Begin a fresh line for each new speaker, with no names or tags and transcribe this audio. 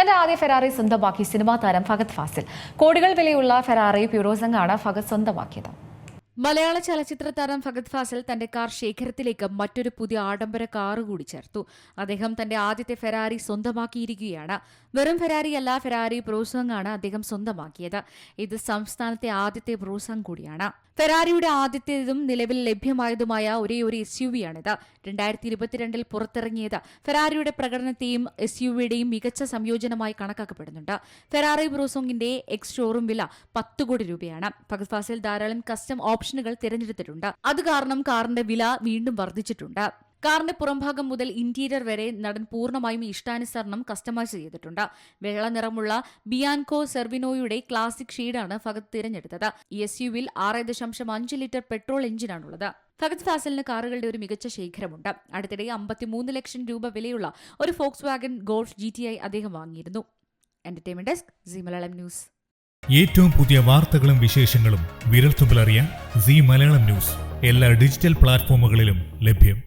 തന്റെ ആദ്യ ഫെറാറി സ്വന്തമാക്കി സിനിമാ താരം ഫഹദ് ഫാസിൽ. കോടികൾ വിലയുള്ള ഫെറാറി പ്യൂറോസംഗാണ് ഫഹദ് സ്വന്തമാക്കിയത്.
മലയാള ചലച്ചിത്ര താരം ഫഹദ് ഫാസിൽ തന്റെ കാർ ശേഖരത്തിലേക്ക് മറ്റൊരു പുതിയ ആഡംബര കാറ് കൂടി ചേർത്തു. അദ്ദേഹം തന്റെ ആദ്യത്തെ ഫെറാറി സ്വന്തമാക്കിയിരിക്കുകയാണ്. വെറും ഫെറാറിയല്ല, ഫെറാറി പ്യൂറോസംഗാണ് അദ്ദേഹം സ്വന്തമാക്കിയത്. ഇത് സംസ്ഥാനത്തെ ആദ്യത്തെ പ്യൂറോസംഗ് കൂടിയാണ്. ഫെറാറിയുടെ ആദ്യത്തേതും നിലവിൽ ലഭ്യമായതുമായ ഒരേയൊരു SUV ആണിത്. 2022 പുറത്തിറങ്ങിയത് ഫെറാറിയുടെ പ്രകടനത്തെയും SUVയുടെയും മികച്ച സംയോജനമായി കണക്കാക്കപ്പെടുന്നുണ്ട്. ഫെറാറി പ്യൂറോസംഗിന്റെ ഷോറൂം വില 10 കോടി രൂപയാണ്. ഫഹദ് ഫാസിൽ ധാരാളം കസ്റ്റം ഓപ്ഷനുകൾ തിരഞ്ഞെടുത്തിട്ടുണ്ട്. അത് കാരണം കാറിന്റെ വില വീണ്ടും വർദ്ധിച്ചിട്ടുണ്ട്. കാറിന്റെ പുറംഭാഗം മുതൽ ഇന്റീരിയർ വരെ നടൻ പൂർണ്ണമായും ഇഷ്ടാനുസരണം കസ്റ്റമൈസ് ചെയ്തിട്ടുണ്ട്. വെള്ള നിറമുള്ള ബിയാൻകോ സെർവിനോയുടെ ക്ലാസിക് ഷെയ്ഡാണ് ഫഹദ് തിരഞ്ഞെടുത്തത്. ഈ SUVയിൽ 6.5 ലിറ്റർ പെട്രോൾ എഞ്ചിനാണുള്ളത്. ഫഹദ് ഫാസിലിന് കാറുകളുടെ ഒരു മികച്ച ശേഖരമുണ്ട്. അടുത്തിടെ 53 ലക്ഷം രൂപ വിലയുള്ള ഒരു ഫോക്സ് വാഗൺ ഗോൾഫ് GTI അദ്ദേഹം വാങ്ങിയിരുന്നു. Entertainment desk, C Malayalam news.
ഏറ്റവും പുതിയ വാർത്തകളും വിശേഷങ്ങളും വിരൽത്തുമ്പിലറിയാൻ സി മലയാളം ന്യൂസ് എല്ലാ ഡിജിറ്റൽ പ്ലാറ്റ്ഫോമുകളിലും ലഭ്യം.